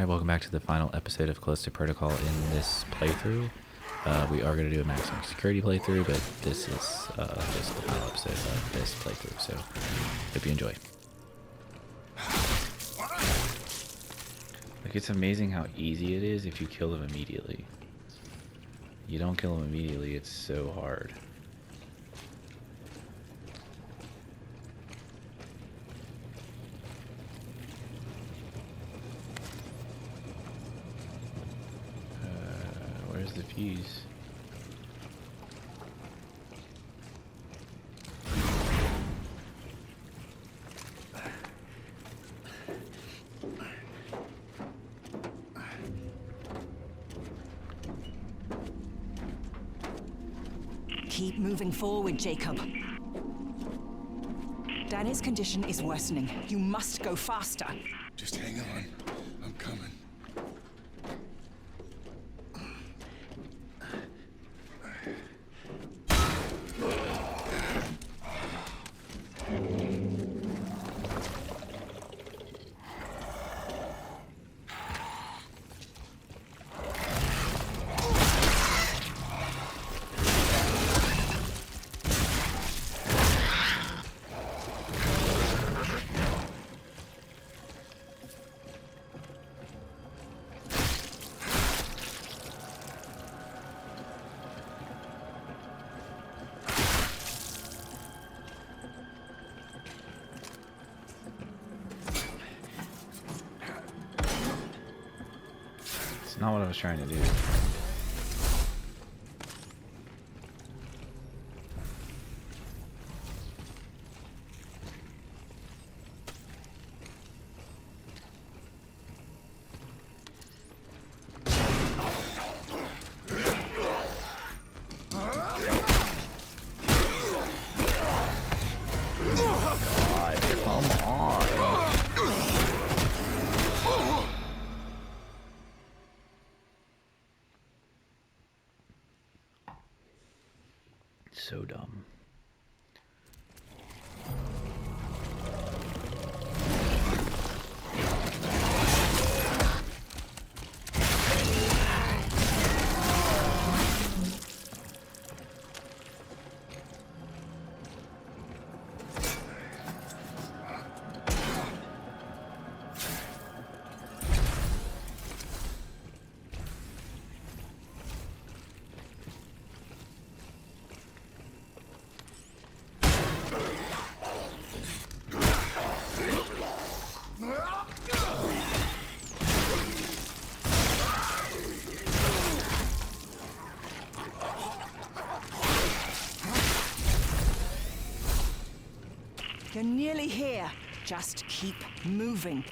Alright, welcome back to the final episode of Callisto Protocol in this playthrough. We are going to do a maximum security playthrough, but this is just the final episode of this playthrough, so hope you enjoy. Like, it's amazing how easy it is if you kill them immediately. You don't kill them immediately, it's so hard. Where's the fuse? Keep moving forward, Jacob. Danny's condition is worsening. You must go faster. Just hang on. I'm coming. It's not what I was trying to do. So dumb. You're nearly here. Just keep moving.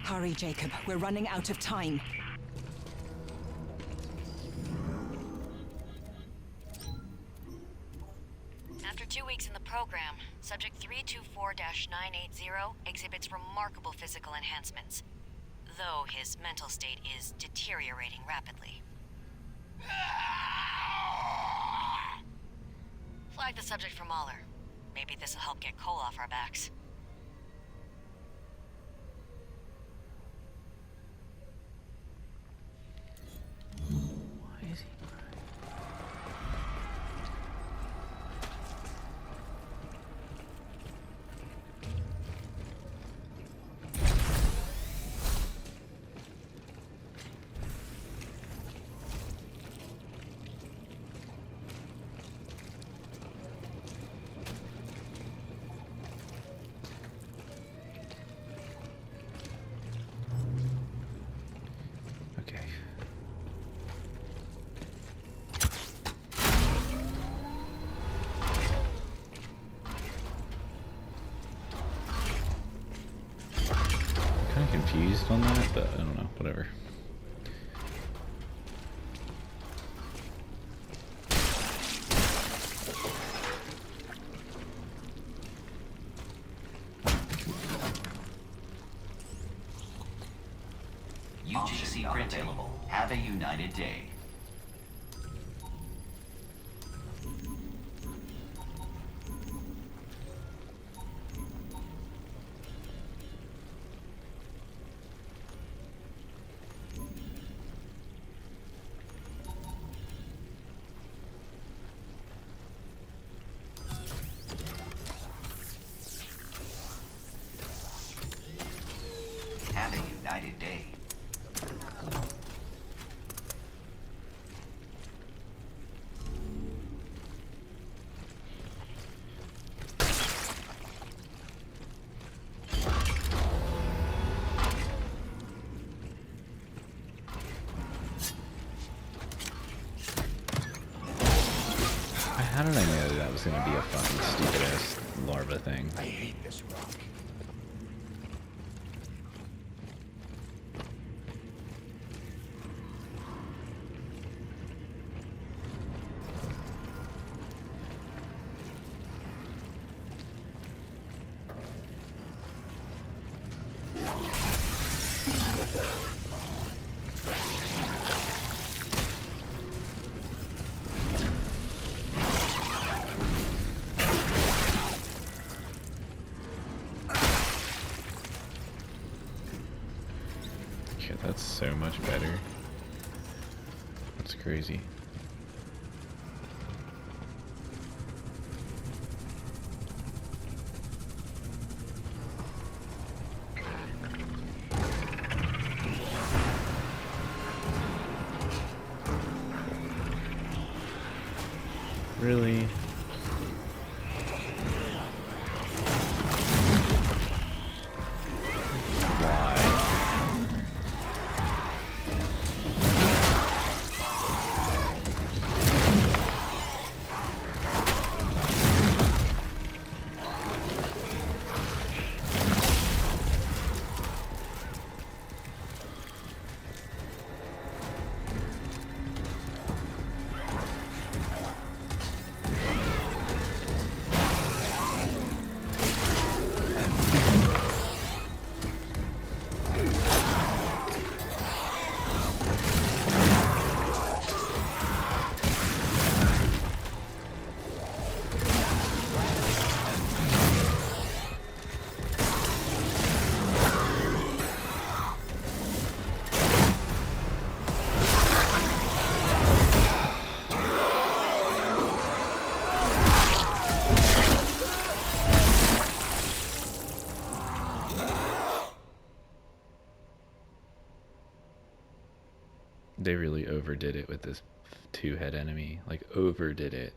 Hurry, Jacob. We're running out of time. After 2 weeks in the program, Subject 324-980 exhibits remarkable physical enhancements, though his mental state is deteriorating rapidly. Flag the subject for Mahler. Maybe this'll help get Cole off our backs. Why is he? Okay. Kind of confused on that, but I don't know. Whatever. UGC print available. Have a united day. How did I know that was gonna be a fucking stupid ass larva thing? I hate this rock. Shit, that's so much better. That's crazy. Really? They really overdid it with this two-head enemy. Like, overdid it.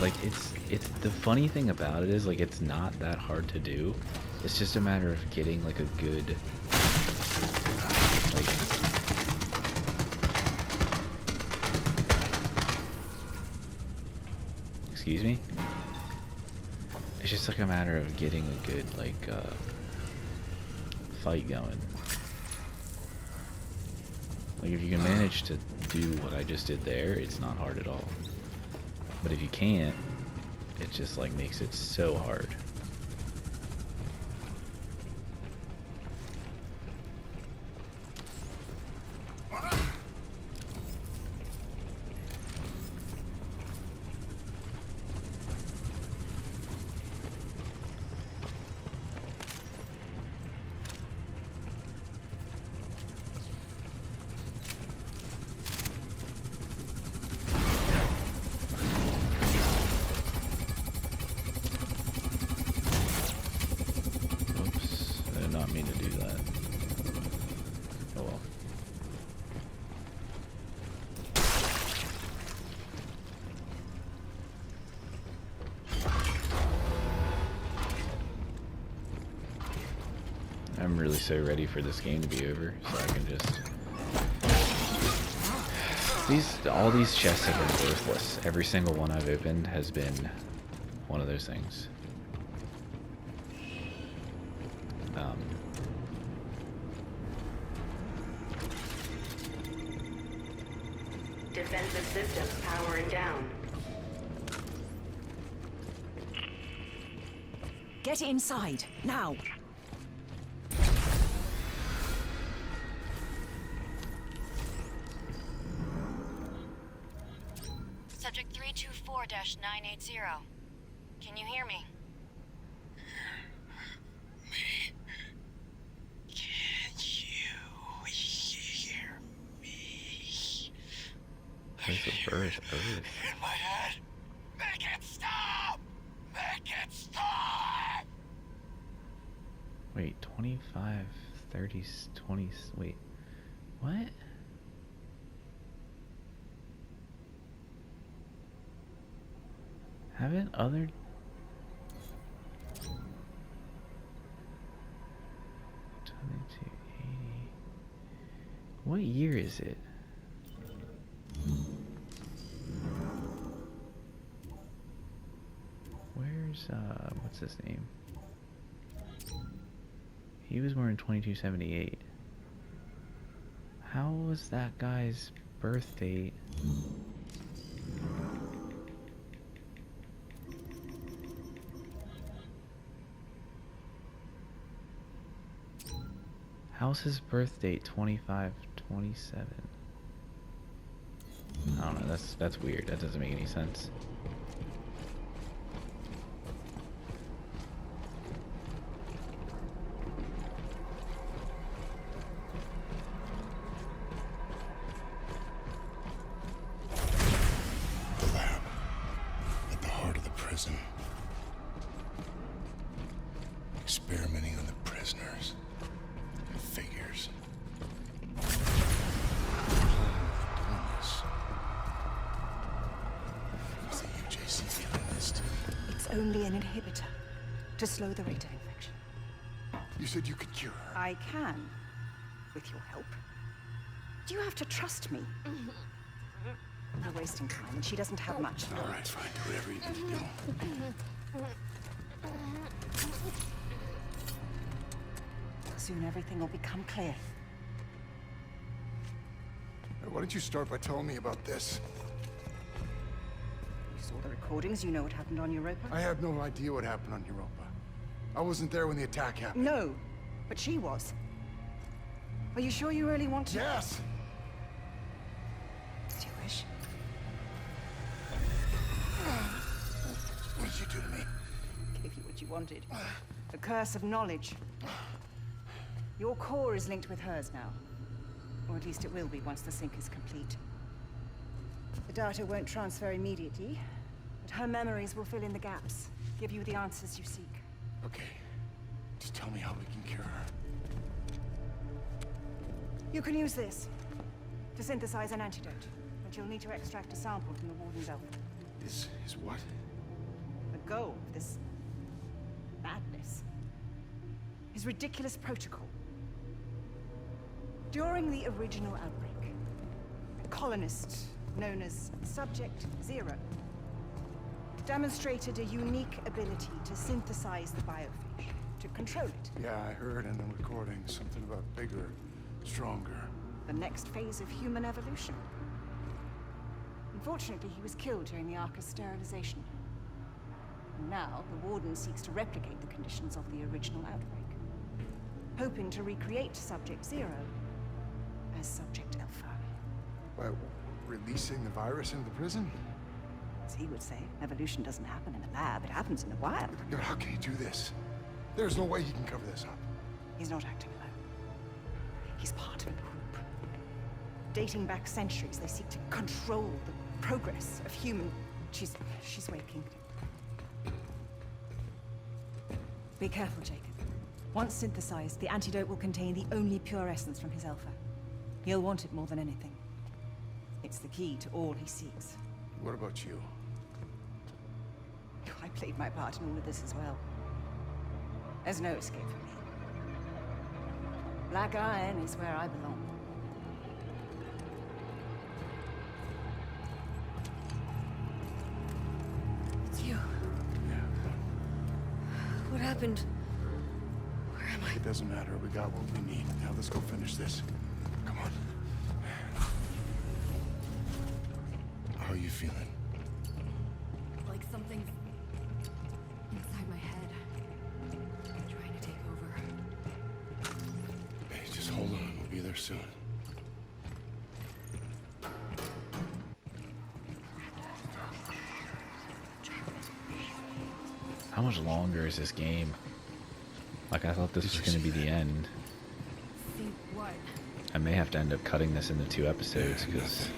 Like, it's the funny thing about it is, like, it's not that hard to do. It's just a matter of getting, like, a good, like, excuse me? It's just, like, a matter of getting a good, like, fight going. Like, if you can manage to do what I just did there, it's not hard at all. But if you can't, it just like makes it so hard. Mean to do that. Oh well. I'm really so ready for this game to be over so I can just All these chests have been worthless. Every single one I've opened has been one of those things. Defensive systems powering down. Get inside, now! Subject 324-980. Can you hear me? Where's the birth? In my head! Make it stop! Make it stop! Wait, 25, 30, 20, wait, what? Haven't other... What year is it? Where's, what's his name? He was born in 2278. How was that guy's birth date? How's his birth date 2527? I don't know, that's weird. That doesn't make any sense. The lab. At the heart of the prison. Experimenting on the prisoners. And figures. Was the UJC feeling this too? It's only an inhibitor to slow the rate of infection. You said you could cure her. I can, with your help. Do you have to trust me? We're wasting time, and she doesn't have much. All right, fine. Do whatever you need to do. Soon everything will become clear. Why don't you start by telling me about this? You saw the recordings, you know what happened on Europa? I have no idea what happened on Europa. I wasn't there when the attack happened. No, but she was. Are you sure you really want to? Yes! As you wish. What did you do to me? Gave you what you wanted. The curse of knowledge. Your core is linked with hers now. Or at least it will be once the sync is complete. The data won't transfer immediately, but her memories will fill in the gaps, give you the answers you seek. Okay. Just tell me how we can cure her. You can use this to synthesize an antidote, but you'll need to extract a sample from the warden's elf. Is what? The goal of this madness, his ridiculous protocol. During the original outbreak, a colonist known as Subject Zero demonstrated a unique ability to synthesize the biophage, to control it. Yeah, I heard in the recording something about bigger, stronger. The next phase of human evolution. Unfortunately, he was killed during the Arca's sterilization. And now, the Warden seeks to replicate the conditions of the original outbreak, hoping to recreate Subject Zero as Subject Alpha. By releasing the virus into the prison? As he would say, evolution doesn't happen in a lab, it happens in the wild. Yeah, but how can he do this? There's no way he can cover this up. He's not acting alone. He's part of a group. Dating back centuries, they seek to control the progress of human... She's waking. Be careful, Jacob. Once synthesized, the antidote will contain the only pure essence from his alpha. He'll want it more than anything. It's the key to all he seeks. What about you? I played my part in all of this as well. There's no escape for me. Black Iron is where I belong. happened? Where am I? It doesn't matter. We got what we need. Now let's go finish this. Come on. How are you feeling? Like something's inside my head. Trying to take over. Hey, just hold on. We'll be there soon. How much longer is this game? Like, I thought this was going to be the end. See what? I may have to end up cutting this into 2 episodes, because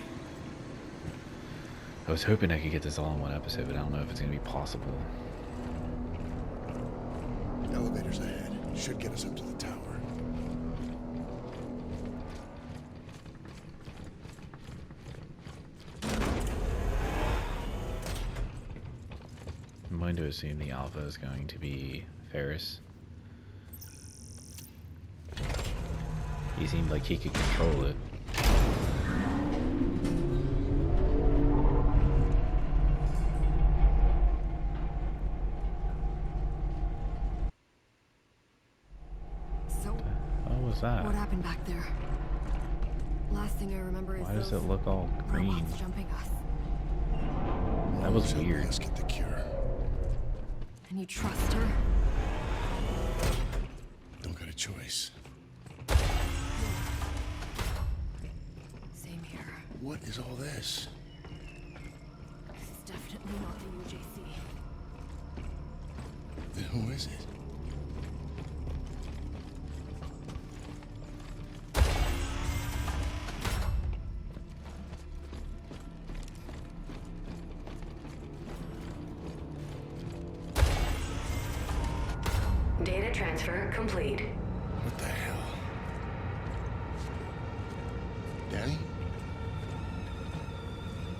I was hoping I could get this all in 1 episode, but I don't know if it's going to be possible. Elevators ahead. Should get us up to the tower. I'm going to assume the alpha is going to be Ferris. He seemed like he could control it. So, What was that? what happened back there? Last thing I remember is Why does those it look all green? robots jumping us. That was Mom's helping weird. us get the cure. And you trust her? Don't got a choice. Same here. What is all this? This is definitely not the UJC. Then who is it? Data transfer complete. What the hell? Danny?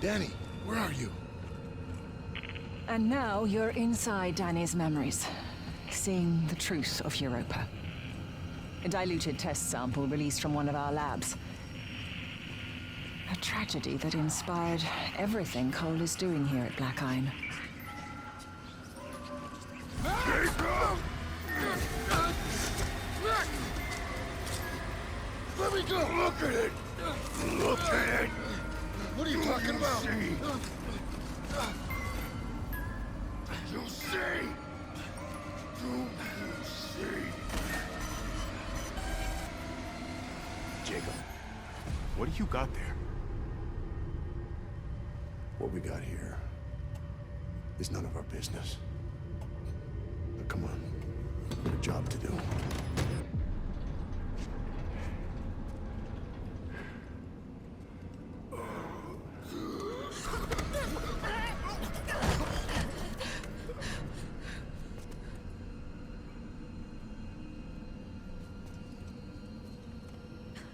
Danny, where are you? And now you're inside Danny's memories, seeing the truth of Europa. A diluted test sample released from one of our labs. A tragedy that inspired everything Cole is doing here at Black Iron. Let me go! Look at it! Look at it! What are you talking about? You see? Do you see? Jacob, what do you got there? What we got here is none of our business. But come on, we got a job to do.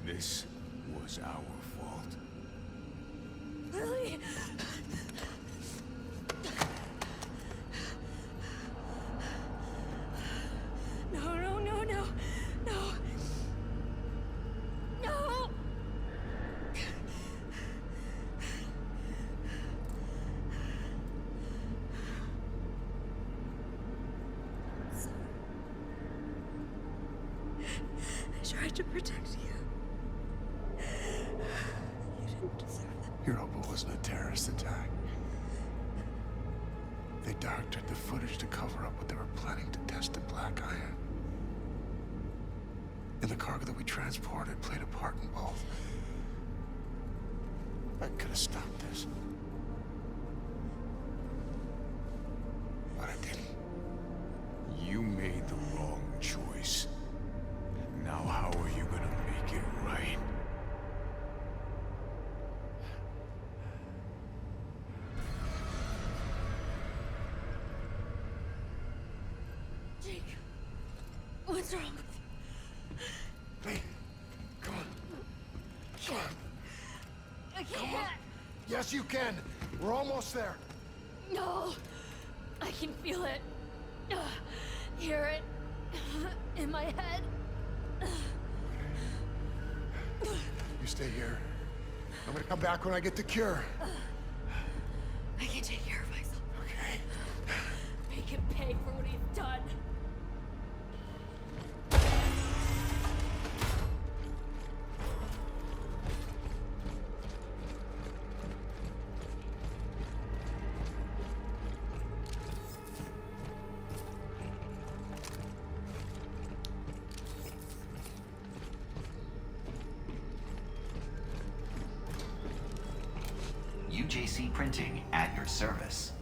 This was our fault. Lily! No, no, no, no, no. No! I tried to protect you. You didn't deserve that. Europa wasn't a terrorist attack. They doctored the footage to cover up what they were planning to test at Black Iron. And the cargo that we transported played a part in both. I could have stopped this. But I didn't. You made the wrong choice. Now how are you gonna make it right? Jake, what's wrong with you? Hey, come on. Come on. I can't. Yes, you can. We're almost there. No, I can feel it. Hear it in my head. You stay here. I'm gonna come back when I get the cure. I can take care of myself. Okay. Make him pay for what he's done. JC Printing at your service.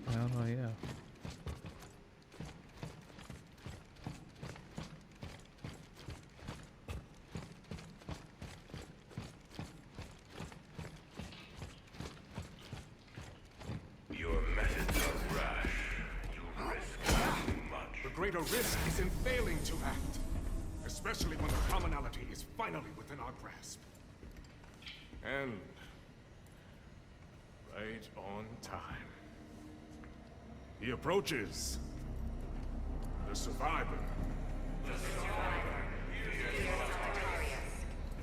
Oh yeah. Your methods are rash. You risk too much. The greater risk is in failing to act, especially when the commonality is finally within our grasp. And right on time. He approaches. The survivor.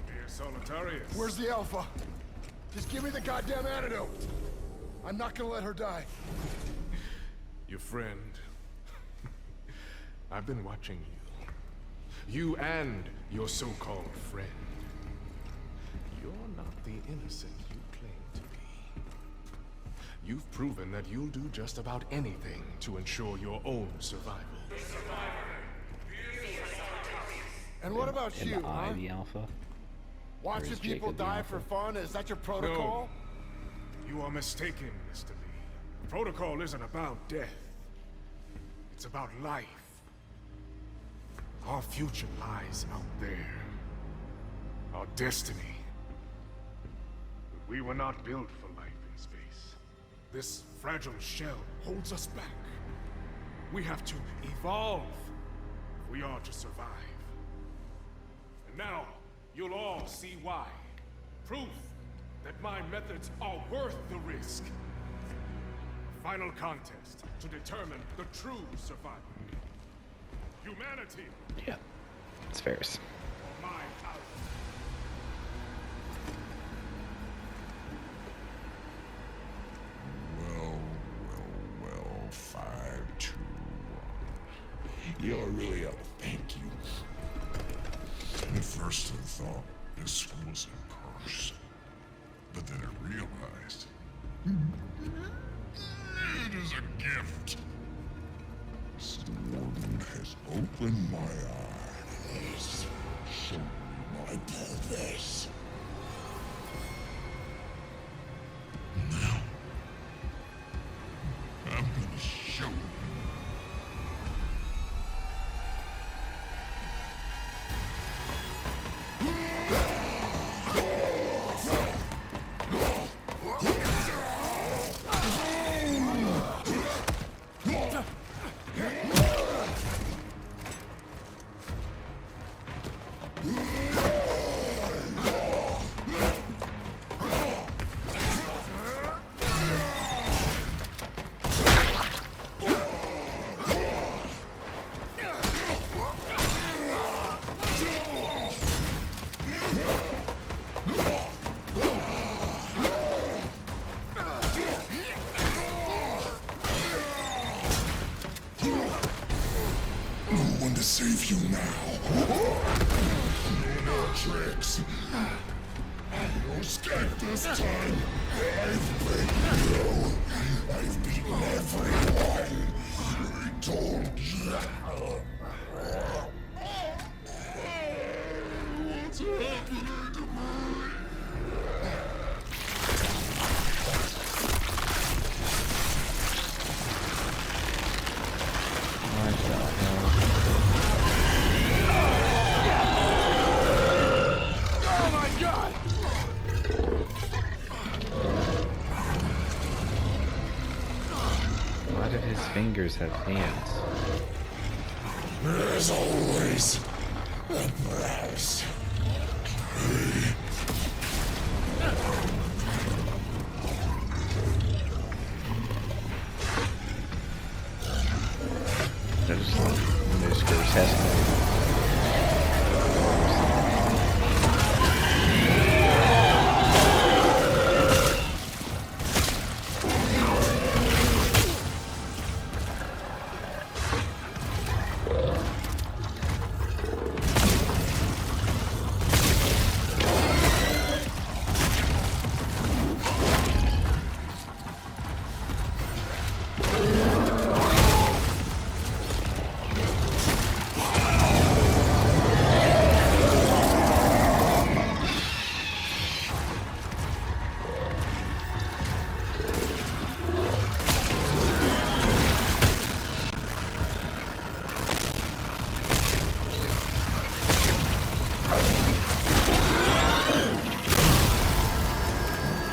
Dear Solitarius. Where's the Alpha? Just give me the goddamn antidote. I'm not gonna let her die. Your friend. I've been watching you. You and your so-called friend. You're not the innocent you claim to be. You've proven that you'll do just about anything to ensure your own survival. And what about In you, the eye, huh? the Alpha. Watching is people Jacob the die Alpha? for fun? Is that your protocol? No. You are mistaken, Mr. Lee. Protocol isn't about death. It's about life. Our future lies out there. Our destiny. But we were not built for life in space. This fragile shell holds us back. We have to evolve if we are to survive. And now, you'll all see why. Proof that my methods are worth the risk. A final contest to determine the true survivor. Humanity, Yeah. It's fairs. my power. Well, 5-2-1. You're really a thank you. At first I thought this was a curse. But then I realized it is a gift. This warden has opened my eyes, shown me my purpose. Now, I'm gonna show you. To save you now. No more tricks. No escape this time. I've beaten you. I've beaten everyone. I told you. What's happening to me? fingers have hands. There's always a price. There's grotesque.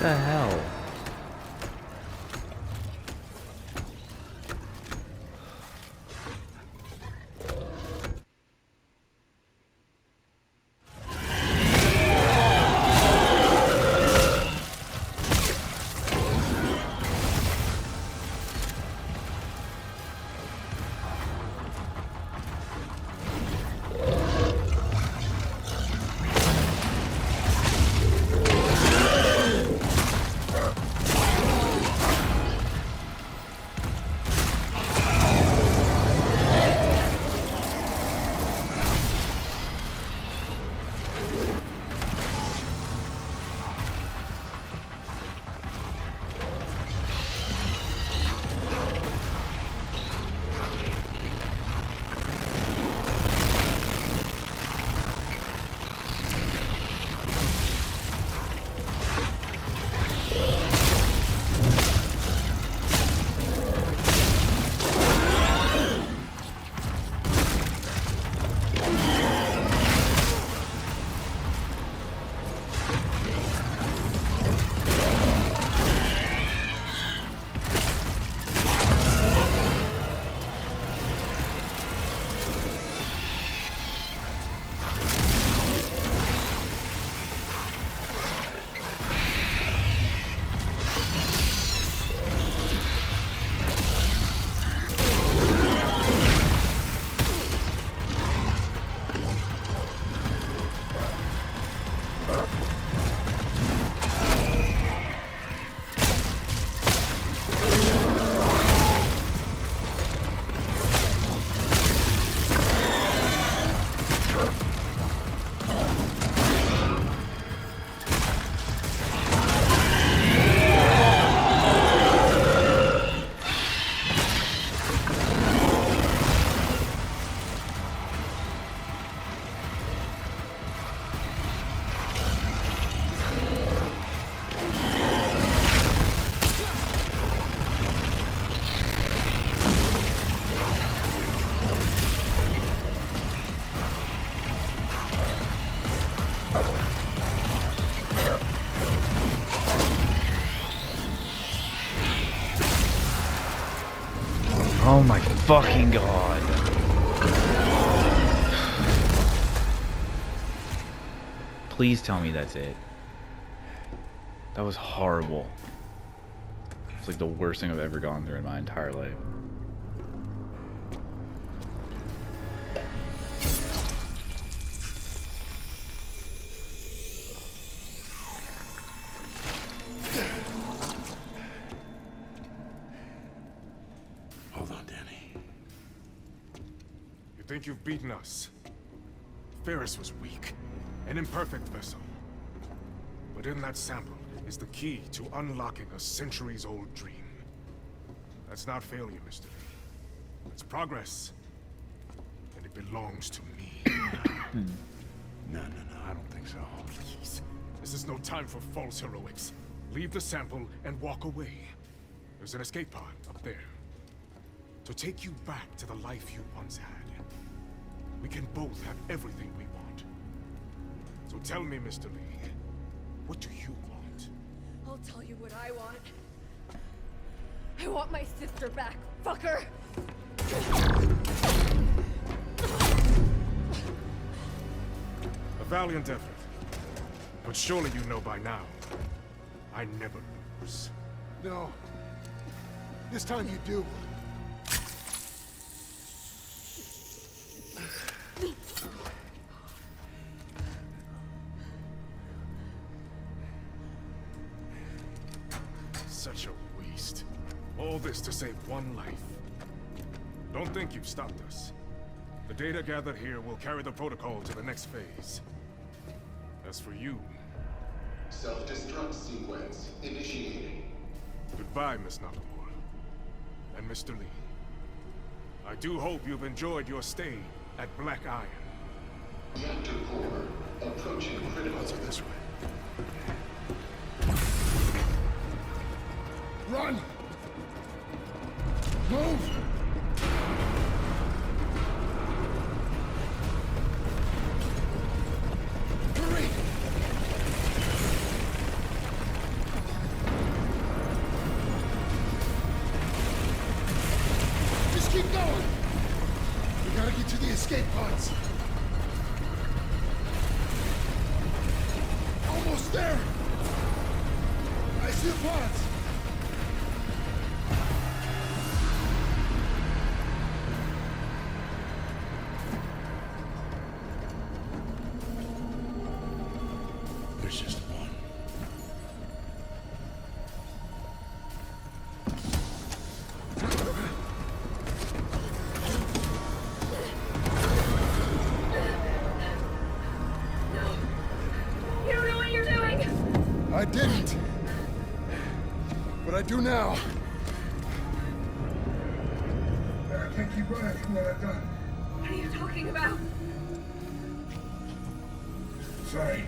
What the hell? Oh my fucking god. Please tell me that's it. That was horrible. It's like the worst thing I've ever gone through in my entire life. Hold on, Danny. You think you've beaten us? Ferris was weak, an imperfect vessel. But in that sample is the key to unlocking a centuries-old dream. That's not failure, Mr. Lee. It's progress. And it belongs to me. No, I don't think so. Please. This is no time for false heroics. Leave the sample and walk away. There's an escape pod up there. To take you back to the life you once had. We can both have everything we want. So tell me, Mr. Lee, what do you want? I'll tell you what I want. I want my sister back, fucker! A valiant effort. But surely you know by now, I never lose. No. This time you do. Such a waste. All this to save one life. Don't think you've stopped us. The data gathered here will carry the protocol to the next phase. As for you... Self-destruct sequence initiating. Goodbye, Miss Nakamura. And Mr. Lee. I do hope you've enjoyed your stay at Black Iron. Reactor core approaching critical. Let's go this way. Run! Move! Hurry! Just keep going! We gotta get to the escape pods. Almost there! I see the pods! There's just one. You don't know what you're doing! I didn't. But I do now. I can't keep running from what I've done. What are you talking about? Sorry.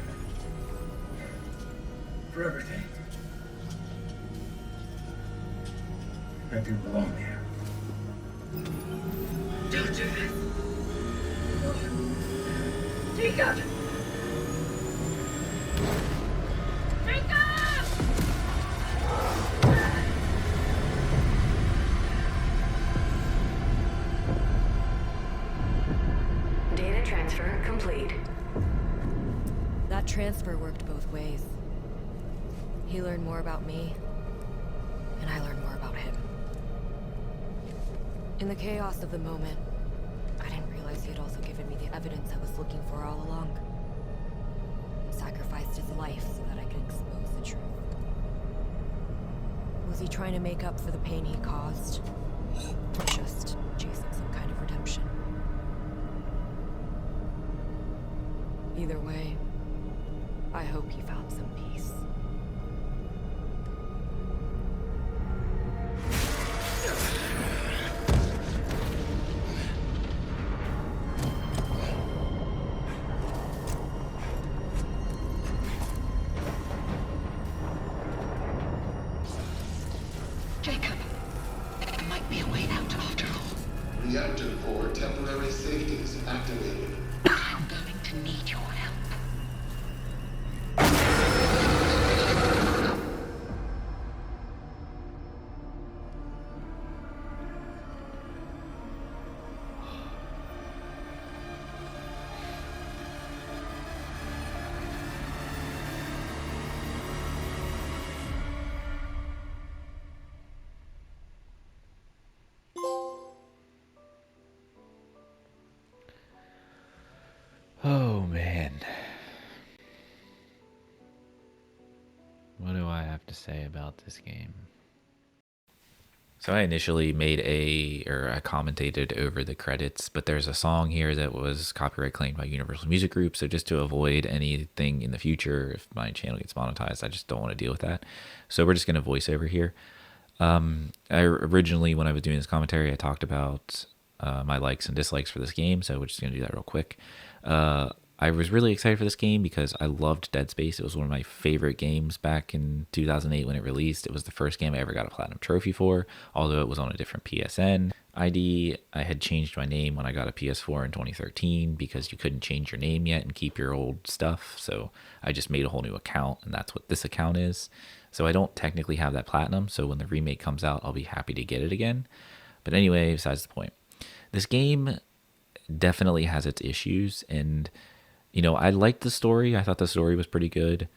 For everything. I do belong here. Don't do this! Jacob! Jacob! Data transfer complete. That transfer worked both ways. He learned more about me, and I learned more about him. In the chaos of the moment, I didn't realize he had also given me the evidence I was looking for all along. Sacrificed his life so that I could expose the truth. Was he trying to make up for the pain he caused? Or just chasing some kind of redemption? Either way, I hope he found some peace. Jacob, there might be a way out after all. Reactor core temporary safeties activated. I'm going to need your help. Oh man. What do I have to say about this game? So I initially made I commentated over the credits, but there's a song here that was copyright claimed by Universal Music Group, so just to avoid anything in the future, if my channel gets monetized, I just don't want to deal with that. So we're just going to voice over here. I originally, when I was doing this commentary, I talked about my likes and dislikes for this game, so we're just going to do that real quick. I was really excited for this game because I loved Dead Space. It was one of my favorite games back in 2008 when it released. It was the first game I ever got a platinum trophy for, although it was on a different PSN ID. I had changed my name when I got a PS4 in 2013 because you couldn't change your name yet and keep your old stuff. So I just made a whole new account, and that's what this account is. So I don't technically have that platinum. So when the remake comes out, I'll be happy to get it again. But anyway, besides the point, this game definitely has its issues, and I liked the story. I thought the story was pretty good.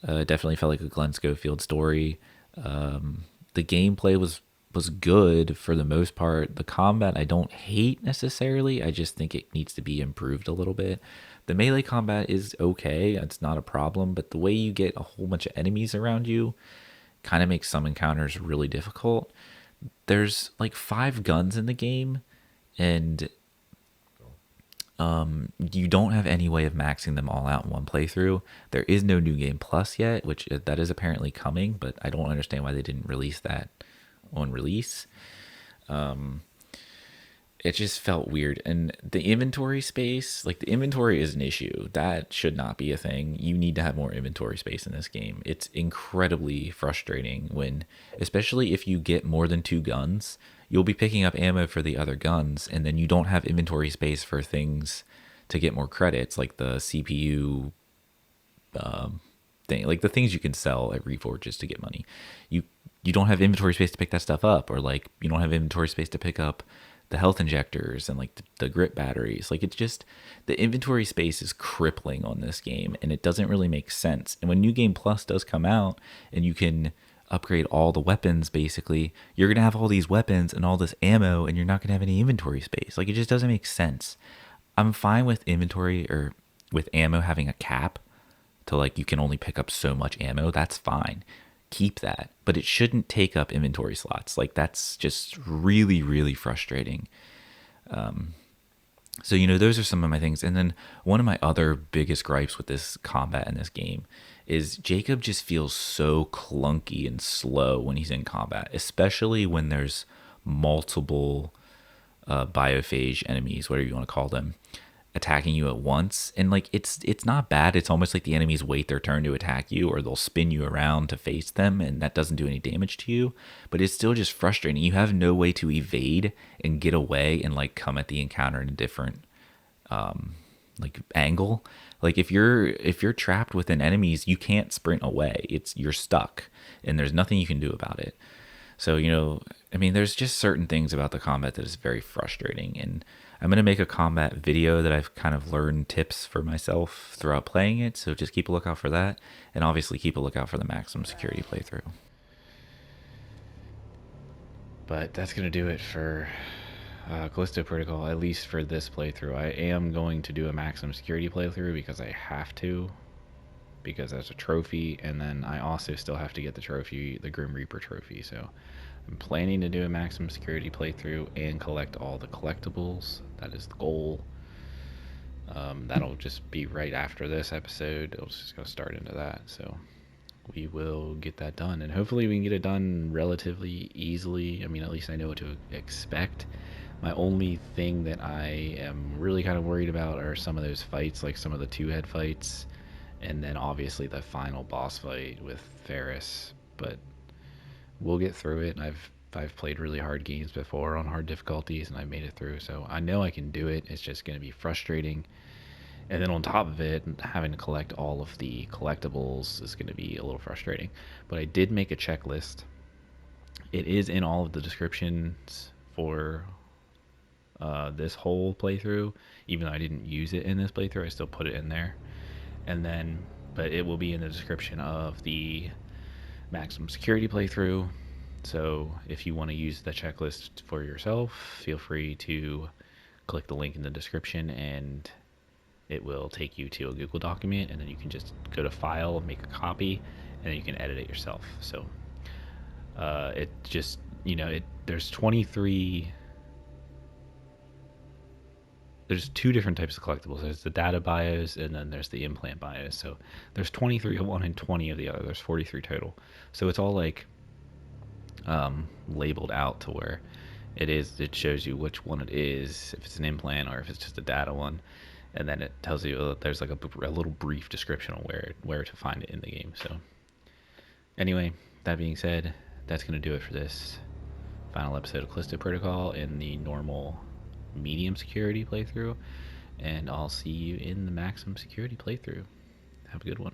It definitely felt like a Glen Schofield story. The gameplay was good for the most part. The combat I don't hate necessarily. I just think it needs to be improved a little bit. The melee combat is okay. It's not a problem, but the way you get a whole bunch of enemies around you kind of makes some encounters really difficult. There's like 5 guns in the game, and you don't have any way of maxing them all out in one playthrough. There is no New Game Plus yet, which that is apparently coming, but I don't understand why they didn't release that on release. It just felt weird. And the inventory space, like the inventory is an issue. That should not be a thing. You need to have more inventory space in this game. It's incredibly frustrating when, especially if you get more than 2 guns, you'll be picking up ammo for the other guns, and then you don't have inventory space for things to get more credits, like the CPU thing, like the things you can sell at Reforges to get money. You don't have inventory space to pick that stuff up, or like you don't have inventory space to pick up the health injectors and like the grip batteries. Like, it's just, the inventory space is crippling on this game, and it doesn't really make sense. And when New Game Plus does come out and you can upgrade all the weapons, basically you're gonna have all these weapons and all this ammo, and you're not gonna have any inventory space. Like, it just doesn't make sense. I'm fine with inventory or with ammo having a cap to, like, you can only pick up so much ammo. That's fine, keep that, but it shouldn't take up inventory slots. Like, that's just really, really frustrating. So those are some of my things. And then one of my other biggest gripes with this combat in this game is Jacob just feels so clunky and slow when he's in combat, especially when there's multiple biophage enemies, whatever you want to call them, attacking you at once. And like, it's not bad. It's almost like the enemies wait their turn to attack you, or they'll spin you around to face them, and that doesn't do any damage to you, but it's still just frustrating. You have no way to evade and get away and like come at the encounter in a different like angle. Like, if you're trapped within enemies, you can't sprint away. You're stuck, and there's nothing you can do about it. So there's just certain things about the combat that is very frustrating, and I'm going to make a combat video that I've kind of learned tips for myself throughout playing it, so just keep a lookout for that, and obviously keep a lookout for the maximum security playthrough. But that's going to do it for Callisto Protocol, at least for this playthrough. I am going to do a maximum security playthrough because I have to, because that's a trophy, and then I also still have to get the trophy, the Grim Reaper trophy, so I'm planning to do a maximum security playthrough and collect all the collectibles. That is the goal. That'll just be right after this episode. It'll just go start into that. So we will get that done, and hopefully we can get it done relatively easily. I mean, at least I know what to expect. My only thing that I am really kind of worried about are some of those fights, like some of the 2-head fights, and then obviously the final boss fight with Ferris. But we'll get through it. I've played really hard games before on hard difficulties, and I've made it through, so I know I can do it. It's just going to be frustrating, and then on top of it, having to collect all of the collectibles is going to be a little frustrating. But I did make a checklist. It is in all of the descriptions for this whole playthrough. Even though I didn't use it in this playthrough, I still put it in there. And then, but it will be in the description of the maximum security playthrough. So if you want to use the checklist for yourself, feel free to click the link in the description, and it will take you to a Google document, and then you can just go to File, make a copy, and then you can edit it yourself. So it just, there's 23. There's 2 different types of collectibles. There's the data bios, and then there's the implant bios. So there's 23 of one and 20 of the other. There's 43 total. So it's all like labeled out to where it shows you which one it is, if it's an implant or if it's just a data one. and then it tells you there's like a little brief description on where to find it in the game. So anyway, that being said, that's going to do it for this final episode of Callisto Protocol in the normal medium security playthrough, and I'll see you in the maximum security playthrough. Have a good one.